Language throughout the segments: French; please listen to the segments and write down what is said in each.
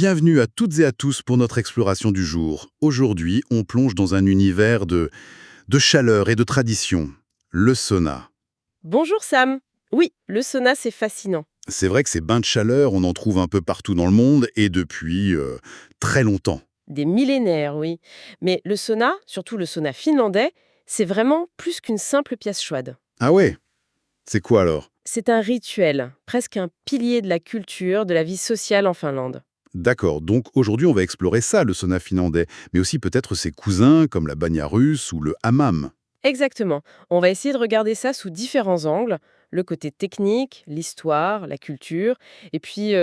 Bienvenue à toutes et à tous pour notre exploration du jour. Aujourd'hui, on plonge dans un univers de chaleur et de tradition, le sauna. Bonjour Sam. Oui, le sauna c'est fascinant. C'est vrai que ces bains de chaleur, on en trouve un peu partout dans le monde et depuis très longtemps. Des millénaires, oui. Mais le sauna, surtout le sauna finlandais, c'est vraiment plus qu'une simple pièce chaude. Ah ouais? C'est quoi alors? C'est un rituel, presque un pilier de la culture, de la vie sociale en Finlande. D'accord, donc aujourd'hui on va explorer ça, le sauna finlandais, mais aussi peut-être ses cousins comme la banya russe ou le hammam. Exactement. On va essayer de regarder ça sous différents angles, le côté technique, l'histoire, la culture, et puis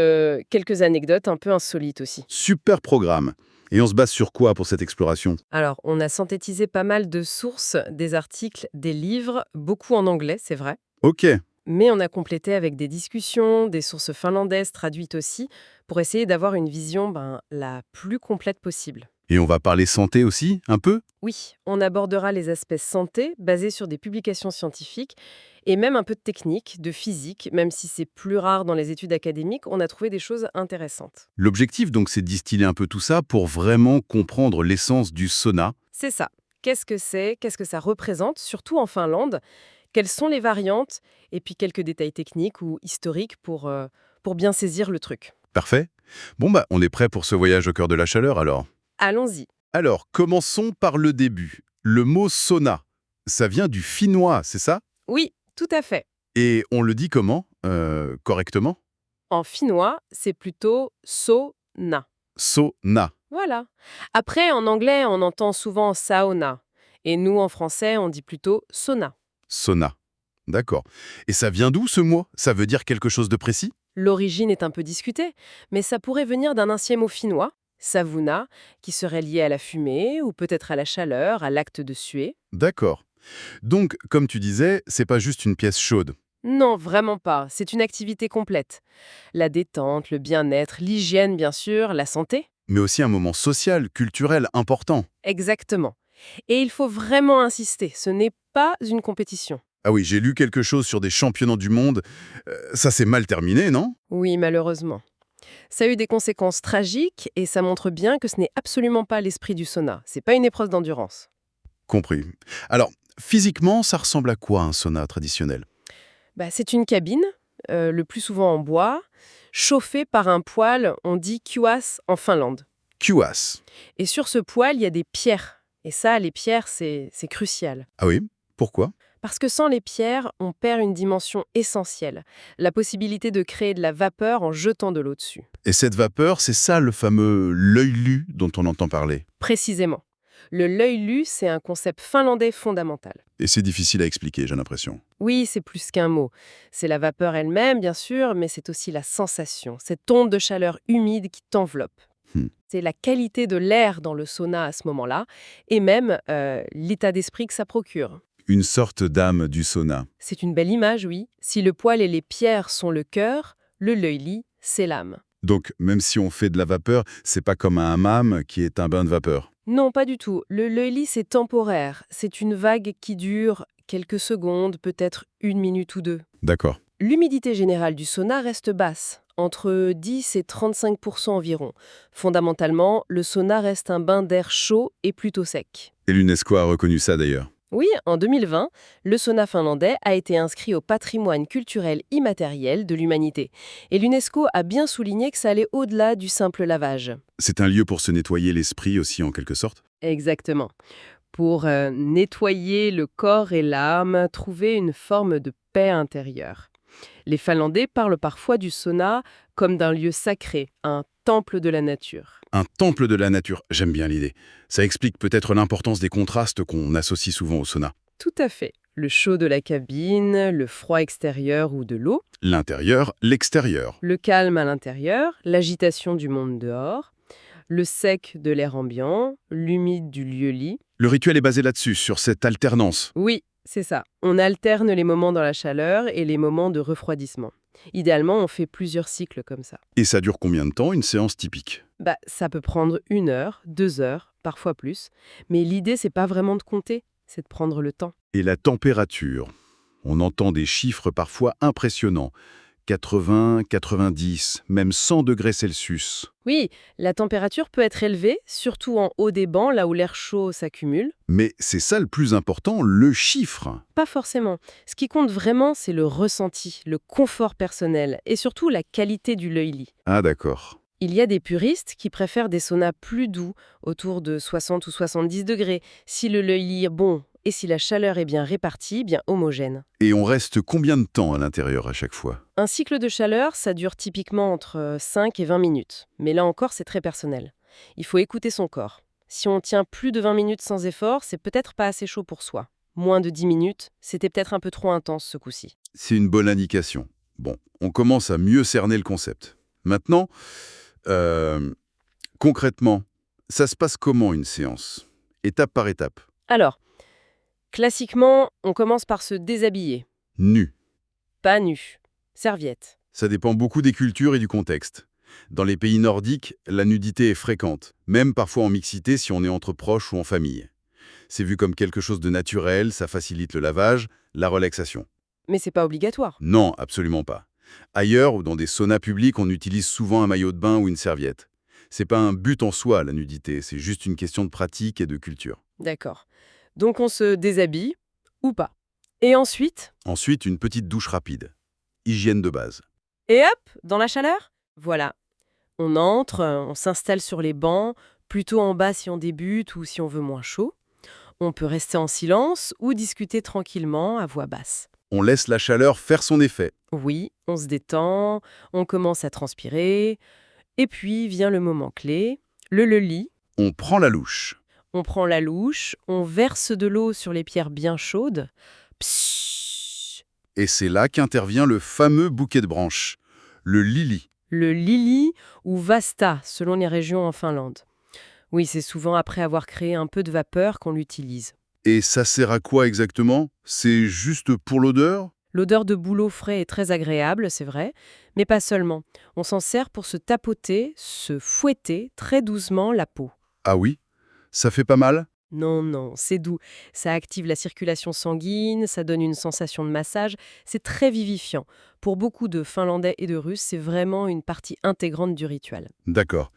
quelques anecdotes un peu insolites aussi. Super programme. Et on se base sur quoi pour cette exploration? Alors, on a synthétisé pas mal de sources, des articles, des livres, beaucoup en anglais, c'est vrai. Ok, Mais on a complété avec des discussions, des sources finlandaises traduites aussi, pour essayer d'avoir une vision la plus complète possible. et on va parler santé aussi, un peu? Oui, on abordera les aspects santé basés sur des publications scientifiques et même un peu de technique, de physique, même si c'est plus rare dans les études académiques, on a trouvé des choses intéressantes. L'objectif, donc, c'est de distiller un peu tout ça pour vraiment comprendre l'essence du sauna. C'est ça. Qu'est-ce que c'est? Qu'est-ce que ça représente, surtout en Finlande? Quelles sont les variantes? Et puis quelques détails techniques ou historiques pour bien saisir le truc. Parfait. Bon, bah, on est prêt pour ce voyage au cœur de la chaleur, alors. Allons-y. Alors, commençons par le début. Le mot sauna, ça vient du finnois, c'est ça? Oui, tout à fait. Et on le dit comment, correctement? En finnois, c'est plutôt sauna. Sauna. Voilà. Après, en anglais, on entend souvent sauna. Et nous, en français, on dit plutôt sauna. Sauna. D'accord. Et ça vient d'où, ce mot? Ça veut dire quelque chose de précis? L'origine est un peu discutée, mais ça pourrait venir d'un ancien mot finnois, savuna, qui serait lié à la fumée ou peut-être à la chaleur, à l'acte de suer. D'accord. Donc, comme tu disais, c'est pas juste une pièce chaude. Non, vraiment pas. C'est une activité complète. La détente, le bien-être, l'hygiène, bien sûr, la santé. Mais aussi un moment social, culturel important. Exactement. Et il faut vraiment insister, ce n'est pas une compétition. Ah oui, j'ai lu quelque chose sur des championnats du monde. Ça s'est mal terminé, non? Oui, malheureusement. Ça a eu des conséquences tragiques et ça montre bien que ce n'est absolument pas l'esprit du sauna. C'est pas une épreuve d'endurance. Compris. Alors, physiquement, ça ressemble à quoi un sauna traditionnel? C'est une cabine, le plus souvent en bois, chauffée par un poêle, on dit kuas en Finlande. QAS. Et sur ce poêle, il y a des pierres. Et ça, les pierres, c'est crucial. Ah oui? Pourquoi? Parce que sans les pierres, on perd une dimension essentielle, la possibilité de créer de la vapeur en jetant de l'eau dessus. Et cette vapeur, c'est ça le fameux l'œil lu dont on entend parler. Précisément. Le l'œil lu, c'est un concept finlandais fondamental. Et c'est difficile à expliquer, j'ai l'impression. Oui, c'est plus qu'un mot. C'est la vapeur elle-même, bien sûr, mais c'est aussi la sensation, cette onde de chaleur humide qui t'enveloppe. Hmm. C'est la qualité de l'air dans le sauna à ce moment-là, et même l'état d'esprit que ça procure. Une sorte d'âme du sauna. C'est une belle image, oui. Si le poêle et les pierres sont le cœur, le leuili, c'est l'âme. Donc, même si on fait de la vapeur, c'est pas comme un hammam qui est un bain de vapeur. Non, pas du tout. Le leuili, c'est temporaire. C'est une vague qui dure quelques secondes, peut-être une minute ou deux. D'accord. L'humidité générale du sauna reste basse, entre 10 et 35% environ. Fondamentalement, le sauna reste un bain d'air chaud et plutôt sec. Et l'UNESCO a reconnu ça d'ailleurs. Oui, en 2020, le sauna finlandais a été inscrit au patrimoine culturel immatériel de l'humanité. Et l'UNESCO a bien souligné que ça allait au-delà du simple lavage. C'est un lieu pour se nettoyer l'esprit aussi, en quelque sorte. Exactement. Pour nettoyer le corps et l'âme, trouver une forme de paix intérieure. Les Finlandais parlent parfois du sauna comme d'un lieu sacré, un temple de la nature. Un temple de la nature, j'aime bien l'idée. Ça explique peut-être l'importance des contrastes qu'on associe souvent au sauna. Tout à fait. Le chaud de la cabine, le froid extérieur ou de l'eau, L'intérieur, l'extérieur. le calme à l'intérieur, l'agitation du monde dehors, le sec de l'air ambiant, l'humide du lieu-lit. Le rituel est basé là-dessus, sur cette alternance. Oui, c'est ça. On alterne les moments dans la chaleur et les moments de refroidissement. Idéalement, on fait plusieurs cycles comme ça. Et ça dure combien de temps, une séance typique? Ça peut prendre 1 heure, 2 heures, parfois plus. Mais l'idée, c'est pas vraiment de compter, c'est de prendre le temps. Et la température? On entend des chiffres parfois impressionnants. 80, 90, même 100 degrés Celsius. Oui, la température peut être élevée, surtout en haut des bancs, là où l'air chaud s'accumule. Mais c'est ça le plus important, le chiffre. Pas forcément. Ce qui compte vraiment, c'est le ressenti, le confort personnel et surtout la qualité du l'œil-lit. Ah d'accord. Il y a des puristes qui préfèrent des saunas plus doux, autour de 60 ou 70 degrés, si le l'œil-lit est bon et si la chaleur est bien répartie, bien homogène. Et on reste combien de temps à l'intérieur à chaque fois? Un cycle de chaleur, ça dure typiquement entre 5 et 20 minutes. Mais là encore, c'est très personnel. Il faut écouter son corps. Si on tient plus de 20 minutes sans effort, c'est peut-être pas assez chaud pour soi. Moins de 10 minutes, c'était peut-être un peu trop intense ce coup-ci. C'est une bonne indication. Bon, on commence à mieux cerner le concept. Maintenant, euh, concrètement, ça se passe comment une séance? Étape par étape. Alors, classiquement, on commence par se déshabiller. Nu. Pas nu. Serviette. Ça dépend beaucoup des cultures et du contexte. Dans les pays nordiques, la nudité est fréquente, même parfois en mixité si on est entre proches ou en famille. C'est vu comme quelque chose de naturel, ça facilite le lavage, la relaxation. Mais c'est pas obligatoire. Non, absolument pas. Ailleurs ou dans des saunas publics, on utilise souvent un maillot de bain ou une serviette. C'est pas un but en soi, la nudité, c'est juste une question de pratique et de culture. D'accord. Donc on se déshabille, ou pas. Et ensuite, Ensuite, une petite douche rapide. Hygiène de base. et hop, dans la chaleur. Voilà. On entre, on s'installe sur les bancs, plutôt en bas si on débute ou si on veut moins chaud. On peut rester en silence ou discuter tranquillement à voix basse. On laisse la chaleur faire son effet. Oui, on se détend, on commence à transpirer, et puis vient le moment clé, le lit. On prend la louche. On prend la louche, on verse de l'eau sur les pierres bien chaudes. Psst. Et c'est là qu'intervient le fameux bouquet de branches, le lili. Le lili ou vasta, selon les régions en Finlande. Oui, c'est souvent après avoir créé un peu de vapeur qu'on l'utilise. Et ça sert à quoi exactement? C'est juste pour l'odeur? L'odeur de bouleau frais est très agréable, c'est vrai, mais pas seulement. On s'en sert pour se tapoter, se fouetter très doucement la peau. Ah oui? Ça fait pas mal? Non, non, c'est doux. Ça active la circulation sanguine, ça donne une sensation de massage. C'est très vivifiant. Pour beaucoup de Finlandais et de Russes, c'est vraiment une partie intégrante du rituel. D'accord.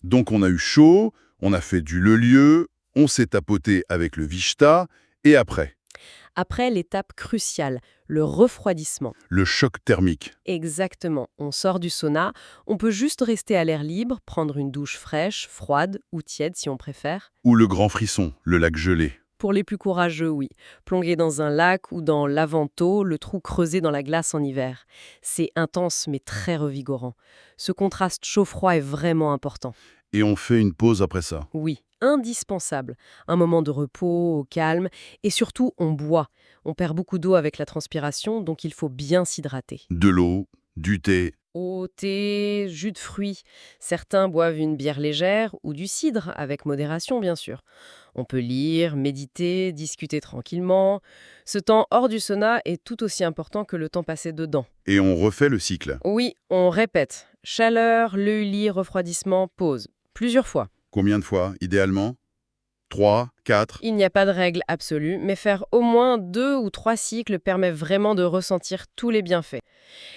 Donc on a eu chaud, on a fait du lelieu, on s'est tapoté avec le vishta, et après, Après, l'étape cruciale, le refroidissement. le choc thermique. Exactement. On sort du sauna, on peut juste rester à l'air libre, prendre une douche fraîche, froide ou tiède si on préfère. Ou le grand frisson, le lac gelé. Pour les plus courageux, oui. Plonger dans un lac ou dans l'Avanto, le trou creusé dans la glace en hiver. C'est intense mais très revigorant. Ce contraste chaud-froid est vraiment important. Et on fait une pause après ça. Oui, indispensable. Un moment de repos, au calme, et surtout on boit. On perd beaucoup d'eau avec la transpiration, donc il faut bien s'hydrater. De l'eau, du thé. Eau, thé, jus de fruits. Certains boivent une bière légère ou du cidre, avec modération bien sûr. On peut lire, méditer, discuter tranquillement. Ce temps hors du sauna est tout aussi important que le temps passé dedans. Et on refait le cycle. Oui, on répète. Chaleur, lit, refroidissement, pause. Plusieurs fois. Combien de fois, idéalement? 3, 4. Il n'y a pas de règle absolue, mais faire au moins 2 ou 3 cycles permet vraiment de ressentir tous les bienfaits.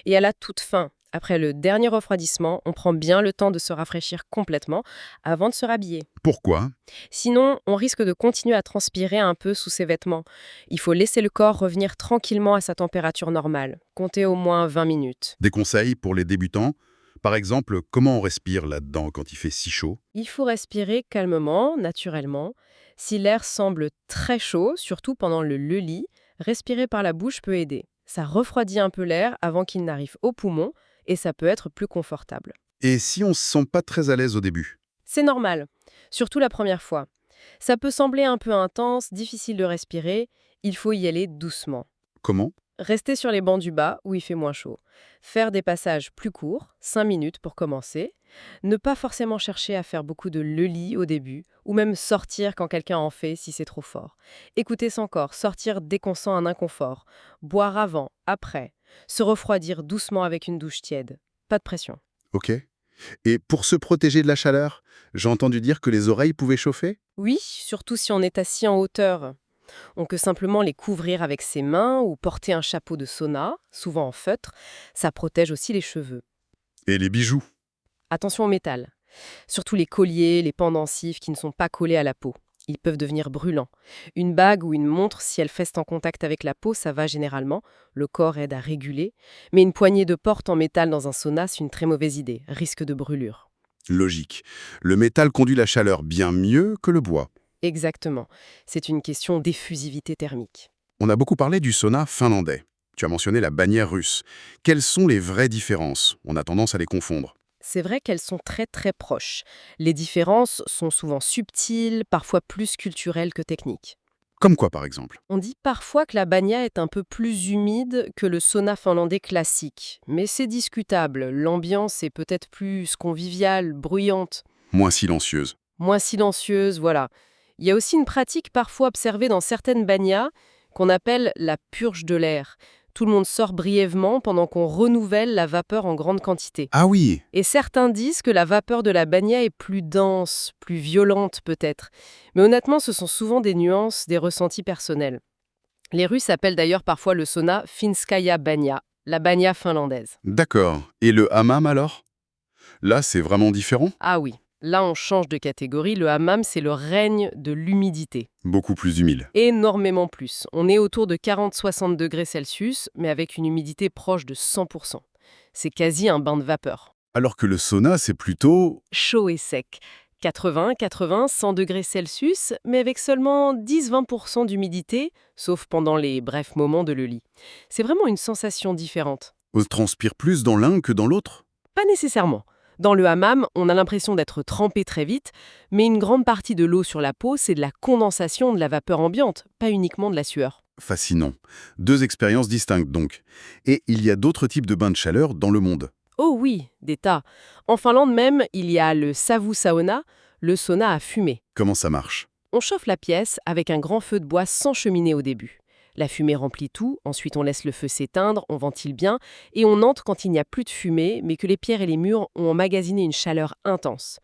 Et à la toute fin, après le dernier refroidissement, on prend bien le temps de se rafraîchir complètement avant de se rhabiller. Pourquoi? Sinon, on risque de continuer à transpirer un peu sous ses vêtements. Il faut laisser le corps revenir tranquillement à sa température normale. Comptez au moins 20 minutes. Des conseils pour les débutants? Par exemple, comment on respire là-dedans quand il fait si chaud? Il faut respirer calmement, naturellement. Si l'air semble très chaud, surtout pendant le lit, respirer par la bouche peut aider. Ça refroidit un peu l'air avant qu'il n'arrive aux poumons et ça peut être plus confortable. Et si on se sent pas très à l'aise au début? C'est normal, surtout la première fois. Ça peut sembler un peu intense, difficile de respirer, il faut y aller doucement. Comment? Rester sur les bancs du bas où il fait moins chaud. Faire des passages plus courts, 5 minutes pour commencer. Ne pas forcément chercher à faire beaucoup de lit au début, ou même sortir quand quelqu'un en fait si c'est trop fort. Écouter son corps, sortir dès qu'on sent un inconfort. Boire avant, après. Se refroidir doucement avec une douche tiède. Pas de pression. Ok. Et pour se protéger de la chaleur, j'ai entendu dire que les oreilles pouvaient chauffer? Oui, surtout si on est assis en hauteur. On peut simplement les couvrir avec ses mains ou porter un chapeau de sauna, souvent en feutre. Ça protège aussi les cheveux. Et les bijoux? Attention au métal. Surtout les colliers, les pendentifs qui ne sont pas collés à la peau. Ils peuvent devenir brûlants. Une bague ou une montre, si elle reste en contact avec la peau, ça va généralement. Le corps aide à réguler. Mais une poignée de porte en métal dans un sauna, c'est une très mauvaise idée. Risque de brûlure. Logique. Le métal conduit la chaleur bien mieux que le bois. Exactement. C'est une question d'effusivité thermique. On a beaucoup parlé du sauna finlandais. Tu as mentionné la bannière russe. Quelles sont les vraies différences? On a tendance à les confondre. C'est vrai qu'elles sont très très proches. Les différences sont souvent subtiles, parfois plus culturelles que techniques. Comme quoi, par exemple? On dit parfois que la banya est un peu plus humide que le sauna finlandais classique. Mais c'est discutable. L'ambiance est peut-être plus conviviale, bruyante, Moins silencieuse. moins silencieuse, voilà. Il y a aussi une pratique parfois observée dans certaines banyas qu'on appelle la purge de l'air. Tout le monde sort brièvement pendant qu'on renouvelle la vapeur en grande quantité. Ah oui! Et certains disent que la vapeur de la banya est plus dense, plus violente peut-être. Mais honnêtement, ce sont souvent des nuances, des ressentis personnels. Les Russes appellent d'ailleurs parfois le sauna Finskaya banya, la banya finlandaise. D'accord. Et le hammam alors? Là, c'est vraiment différent? Ah oui, là on change de catégorie, le hammam c'est le règne de l'humidité. Beaucoup plus humide. Énormément plus. On est autour de 40-60 degrés Celsius, mais avec une humidité proche de 100%. C'est quasi un bain de vapeur. Alors que le sauna, c'est plutôt... Chaud et sec. 80, 100 degrés Celsius, mais avec seulement 10-20% d'humidité, sauf pendant les brefs moments de le lit. C'est vraiment une sensation différente. On transpire plus dans l'un que dans l'autre? Pas nécessairement. Dans le hammam, on a l'impression d'être trempé très vite, mais une grande partie de l'eau sur la peau, c'est de la condensation de la vapeur ambiante, pas uniquement de la sueur. Fascinant. Deux expériences distinctes donc. Et il y a d'autres types de bains de chaleur dans le monde. Oh oui, des tas. En Finlande même, il y a le savu-sauna, le sauna à fumée. Comment ça marche? On chauffe la pièce avec un grand feu de bois sans cheminée au début. La fumée remplit tout, ensuite on laisse le feu s'éteindre, on ventile bien, et on entre quand il n'y a plus de fumée, mais que les pierres et les murs ont emmagasiné une chaleur intense.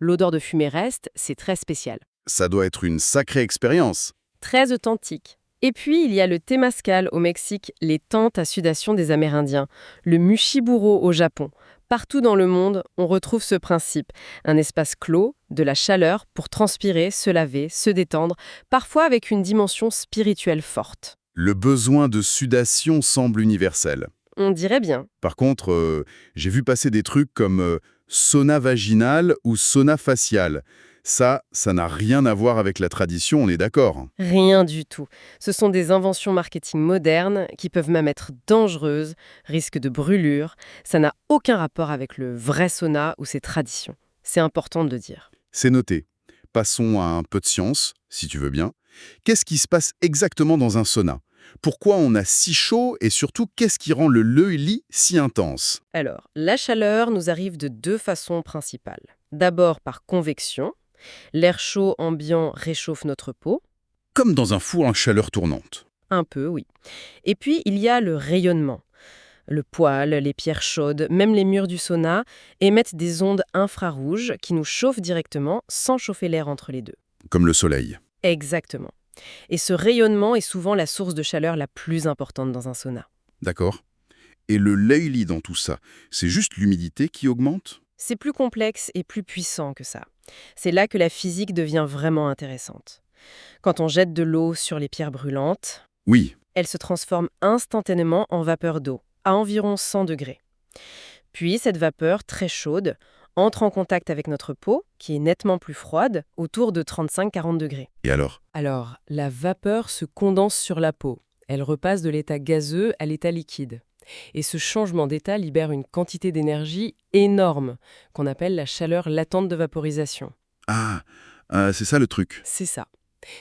L'odeur de fumée reste, c'est très spécial. Ça doit être une sacrée expérience. Très authentique. Et puis, il y a le Temazcal au Mexique, les tentes à sudation des Amérindiens, le Mushiburo au Japon. Partout dans le monde, on retrouve ce principe. Un espace clos, de la chaleur pour transpirer, se laver, se détendre, parfois avec une dimension spirituelle forte. Le besoin de sudation semble universel. On dirait bien. Par contre, j'ai vu passer des trucs comme sauna vaginal ou sauna facial. Ça n'a rien à voir avec la tradition, on est d'accord. Rien du tout. Ce sont des inventions marketing modernes qui peuvent même être dangereuses, risque de brûlure. Ça n'a aucun rapport avec le vrai sauna ou ses traditions. C'est important de le dire. C'est noté. Passons à un peu de science, si tu veux bien. Qu'est-ce qui se passe exactement dans un sauna? Pourquoi on a si chaud et surtout, qu'est-ce qui rend le lit si intense? Alors, la chaleur nous arrive de deux façons principales. D'abord par convection. L'air chaud ambiant réchauffe notre peau. Comme dans un four en chaleur tournante. Un peu, oui. Et puis, il y a le rayonnement. Le poêle, les pierres chaudes, même les murs du sauna émettent des ondes infrarouges qui nous chauffent directement sans chauffer l'air entre les deux. Comme le soleil. Exactement. Et ce rayonnement est souvent la source de chaleur la plus importante dans un sauna. D'accord. Et le lit dans tout ça, c'est juste l'humidité qui augmente? C'est plus complexe et plus puissant que ça. C'est là que la physique devient vraiment intéressante. Quand on jette de l'eau sur les pierres brûlantes, Oui. elle se transforme instantanément en vapeur d'eau, à environ 100 degrés. Puis cette vapeur, très chaude, entre en contact avec notre peau, qui est nettement plus froide, autour de 35-40 degrés. Et alors? Alors, la vapeur se condense sur la peau. Elle repasse de l'état gazeux à l'état liquide. Et ce changement d'état libère une quantité d'énergie énorme, qu'on appelle la chaleur latente de vaporisation. Ah, c'est ça le truc. C'est ça.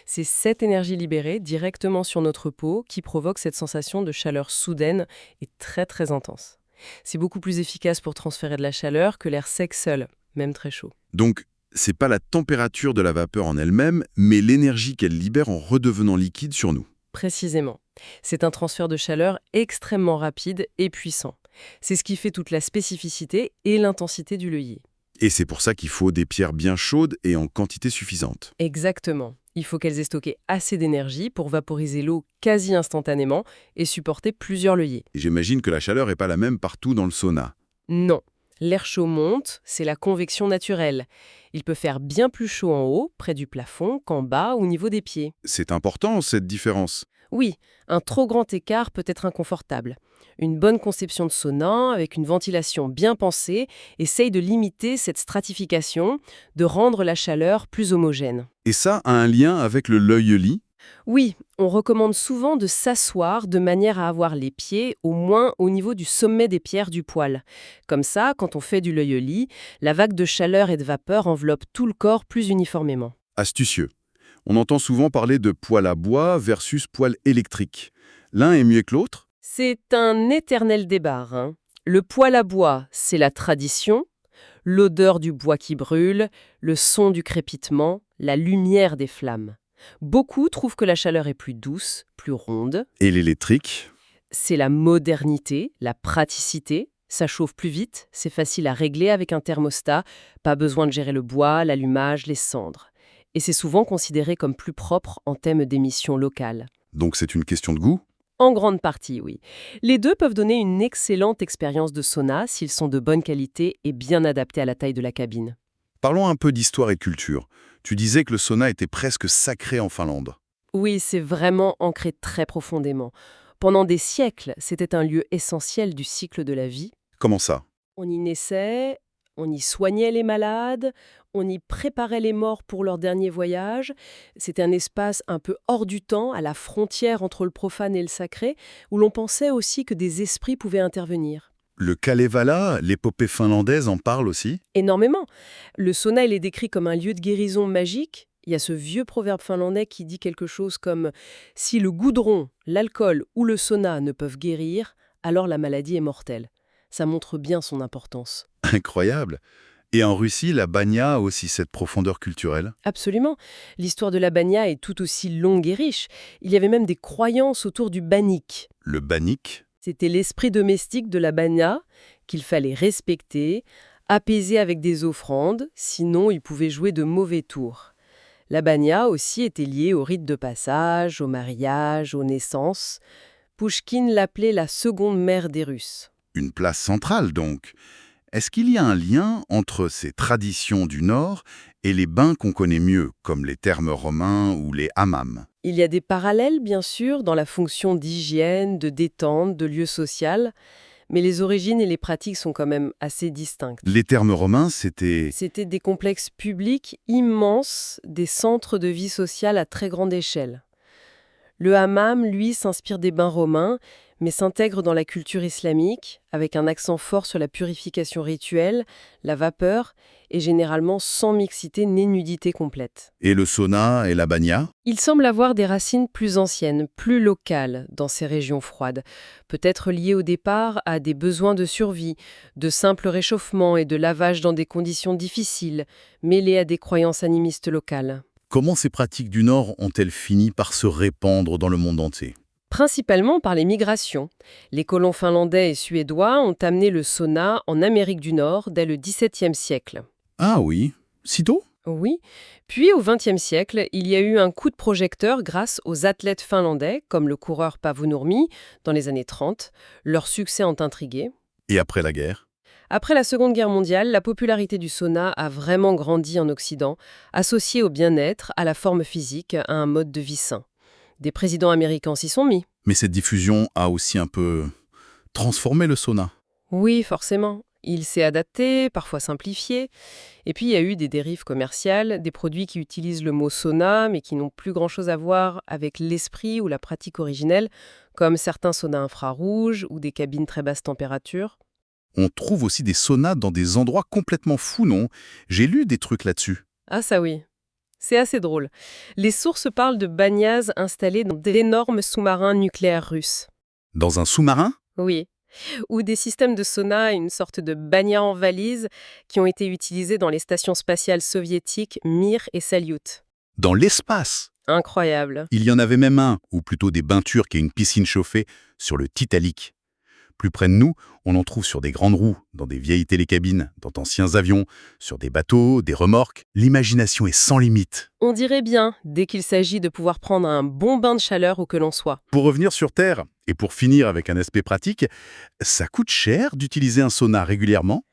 C'est cette énergie libérée directement sur notre peau qui provoque cette sensation de chaleur soudaine et très très intense. C'est beaucoup plus efficace pour transférer de la chaleur que l'air sec seul, même très chaud. Donc, c'est pas la température de la vapeur en elle-même, mais l'énergie qu'elle libère en redevenant liquide sur nous. Précisément. C'est un transfert de chaleur extrêmement rapide et puissant. C'est ce qui fait toute la spécificité et l'intensité du œillet. Et c'est pour ça qu'il faut des pierres bien chaudes et en quantité suffisante. Exactement. Il faut qu'elles aient stocké assez d'énergie pour vaporiser l'eau quasi instantanément et supporter plusieurs œillets. Et j'imagine que la chaleur n'est pas la même partout dans le sauna. Non. L'air chaud monte, c'est la convection naturelle. Il peut faire bien plus chaud en haut, près du plafond, qu'en bas, au niveau des pieds. C'est important, cette différence. Oui, un trop grand écart peut être inconfortable. Une bonne conception de sauna, avec une ventilation bien pensée, essaye de limiter cette stratification, de rendre la chaleur plus homogène. Et ça a un lien avec le l'œil-lit? Oui, on recommande souvent de s'asseoir de manière à avoir les pieds au moins au niveau du sommet des pierres du poêle. Comme ça, quand on fait du l'œil-lit, la vague de chaleur et de vapeur enveloppe tout le corps plus uniformément. Astucieux. On entend souvent parler de poêle à bois versus poêle électrique. L'un est mieux que l'autre? C'est un éternel débat, hein. Le poêle à bois, c'est la tradition, l'odeur du bois qui brûle, le son du crépitement, la lumière des flammes. Beaucoup trouvent que la chaleur est plus douce, plus ronde. Et l'électrique? C'est la modernité, la praticité. Ça chauffe plus vite, c'est facile à régler avec un thermostat, pas besoin de gérer le bois, l'allumage, les cendres. Et c'est souvent considéré comme plus propre en termes d'émissions locales. Donc c'est une question de goût? En grande partie, oui. Les deux peuvent donner une excellente expérience de sauna s'ils sont de bonne qualité et bien adaptés à la taille de la cabine. Parlons un peu d'histoire et culture. Tu disais que le sauna était presque sacré en Finlande. Oui, c'est vraiment ancré très profondément. Pendant des siècles, c'était un lieu essentiel du cycle de la vie. Comment ça? On y naissait, on y soignait les malades, on y préparait les morts pour leur dernier voyage. C'était un espace un peu hors du temps, à la frontière entre le profane et le sacré, où l'on pensait aussi que des esprits pouvaient intervenir. Le Kalevala, l'épopée finlandaise en parle aussi? Énormément. Le sauna, il est décrit comme un lieu de guérison magique. Il y a ce vieux proverbe finlandais qui dit quelque chose comme « Si le goudron, l'alcool ou le sauna ne peuvent guérir, alors la maladie est mortelle ». Ça montre bien son importance. Incroyable. Et en Russie, la banya a aussi cette profondeur culturelle? Absolument. L'histoire de la banya est tout aussi longue et riche. Il y avait même des croyances autour du banik. Le banik? C'était l'esprit domestique de la banya qu'il fallait respecter, apaiser avec des offrandes, sinon il pouvait jouer de mauvais tours. La banya aussi était liée au rite de passage, au mariage, aux naissances. Pouchkine l'appelait la seconde mère des Russes. Une place centrale donc. Est-ce qu'il y a un lien entre ces traditions du Nord et les bains qu'on connaît mieux, comme les thermes romains ou les hammams? Il y a des parallèles, bien sûr, dans la fonction d'hygiène, de détente, de lieu social, mais les origines et les pratiques sont quand même assez distinctes. Les thermes romains, c'était... C'était des complexes publics immenses, des centres de vie sociale à très grande échelle. Le hammam, lui, s'inspire des bains romains, mais s'intègre dans la culture islamique, avec un accent fort sur la purification rituelle, la vapeur, et généralement sans mixité ni nudité complète. Et le sauna et la banya? Il semble avoir des racines plus anciennes, plus locales dans ces régions froides, peut-être liées au départ à des besoins de survie, de simple réchauffement et de lavage dans des conditions difficiles, mêlées à des croyances animistes locales. Comment ces pratiques du Nord ont-elles fini par se répandre dans le monde entier? Principalement par les migrations. Les colons finlandais et suédois ont amené le sauna en Amérique du Nord dès le XVIIe siècle. Ah oui, si tôt? Oui. Puis au XXe siècle, il y a eu un coup de projecteur grâce aux athlètes finlandais, comme le coureur Paavo Nurmi, dans les années 30. Leurs succès ont intrigué. Et après la guerre? Après la Seconde Guerre mondiale, la popularité du sauna a vraiment grandi en Occident, associée au bien-être, à la forme physique, à un mode de vie sain. Des présidents américains s'y sont mis. Mais cette diffusion a aussi un peu transformé le sauna. Oui, forcément. Il s'est adapté, parfois simplifié. Et puis, il y a eu des dérives commerciales, des produits qui utilisent le mot sauna, mais qui n'ont plus grand-chose à voir avec l'esprit ou la pratique originelle, comme certains saunas infrarouges ou des cabines très basse température. On trouve aussi des saunas dans des endroits complètement fous, non? J'ai lu des trucs là-dessus. Ah ça oui, c'est assez drôle. Les sources parlent de banyas installés dans d'énormes sous-marins nucléaires russes. Dans un sous-marin? Oui. Ou des systèmes de sauna, une sorte de banya en valise, qui ont été utilisés dans les stations spatiales soviétiques Mir et Salyut. Dans l'espace? Incroyable. Il y en avait même un, ou plutôt des bains turcs et une piscine chauffée, sur le Titanic. Plus près de nous, on en trouve sur des grandes roues, dans des vieilles télécabines, dans d'anciens avions, sur des bateaux, des remorques. L'imagination est sans limite. On dirait bien, dès qu'il s'agit de pouvoir prendre un bon bain de chaleur où que l'on soit. Pour revenir sur Terre, et pour finir avec un aspect pratique, ça coûte cher d'utiliser un sauna régulièrement?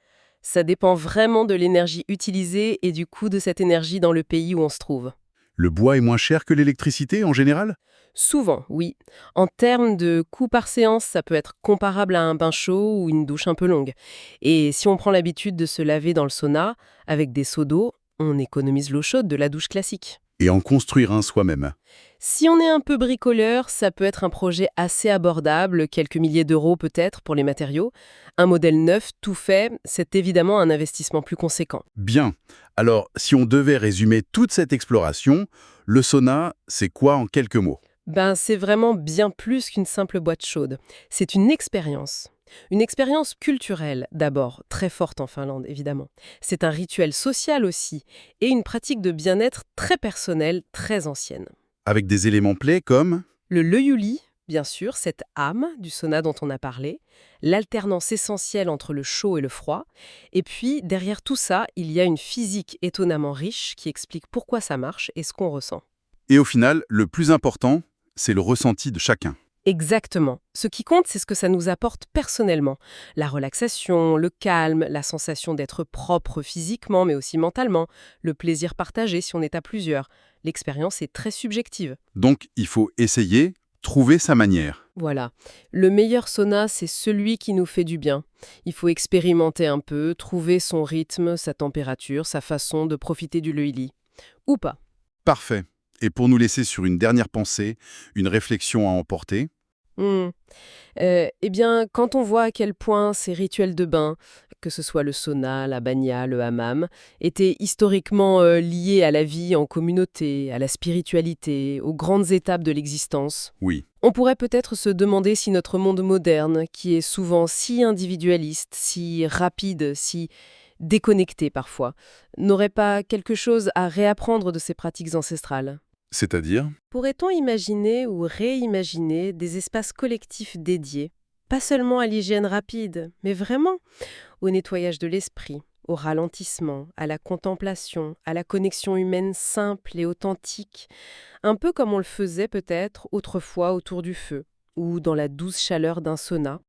Ça dépend vraiment de l'énergie utilisée et du coût de cette énergie dans le pays où on se trouve. Le bois est moins cher que l'électricité en général? Souvent, oui. En termes de coût par séance, ça peut être comparable à un bain chaud ou une douche un peu longue. Et si on prend l'habitude de se laver dans le sauna, avec des seaux d'eau, on économise l'eau chaude de la douche classique. Et en construire un soi-même. Si on est un peu bricoleur, ça peut être un projet assez abordable, quelques milliers d'euros peut-être pour les matériaux. Un modèle neuf, tout fait, c'est évidemment un investissement plus conséquent. Bien. Alors, si on devait résumer toute cette exploration, le sauna, c'est quoi en quelques mots? C'est vraiment bien plus qu'une simple boîte chaude. C'est une expérience. Une expérience culturelle, d'abord, très forte en Finlande, évidemment. C'est un rituel social aussi, et une pratique de bien-être très personnelle, très ancienne. Avec des éléments clés comme... Le löyuli, bien sûr, cette âme du sauna dont on a parlé, l'alternance essentielle entre le chaud et le froid, et puis, derrière tout ça, il y a une physique étonnamment riche qui explique pourquoi ça marche et ce qu'on ressent. Et au final, le plus important, c'est le ressenti de chacun. Exactement. Ce qui compte, c'est ce que ça nous apporte personnellement. La relaxation, le calme, la sensation d'être propre physiquement, mais aussi mentalement, le plaisir partagé si on est à plusieurs. L'expérience est très subjective. Donc, il faut essayer, trouver sa manière. Voilà. Le meilleur sauna, c'est celui qui nous fait du bien. Il faut expérimenter un peu, trouver son rythme, sa température, sa façon de profiter du löyli. Ou pas. Parfait. Et pour nous laisser sur une dernière pensée, une réflexion à emporter, Hmm. Quand on voit à quel point ces rituels de bain, que ce soit le sauna, la banya, le hammam, étaient historiquement liés à la vie en communauté, à la spiritualité, aux grandes étapes de l'existence, oui. on pourrait peut-être se demander si notre monde moderne, qui est souvent si individualiste, si rapide, si déconnecté parfois, n'aurait pas quelque chose à réapprendre de ces pratiques ancestrales. C'est-à-dire? Pourrait-on imaginer ou réimaginer des espaces collectifs dédiés, pas seulement à l'hygiène rapide, mais vraiment au nettoyage de l'esprit, au ralentissement, à la contemplation, à la connexion humaine simple et authentique, un peu comme on le faisait peut-être autrefois autour du feu, ou dans la douce chaleur d'un sauna,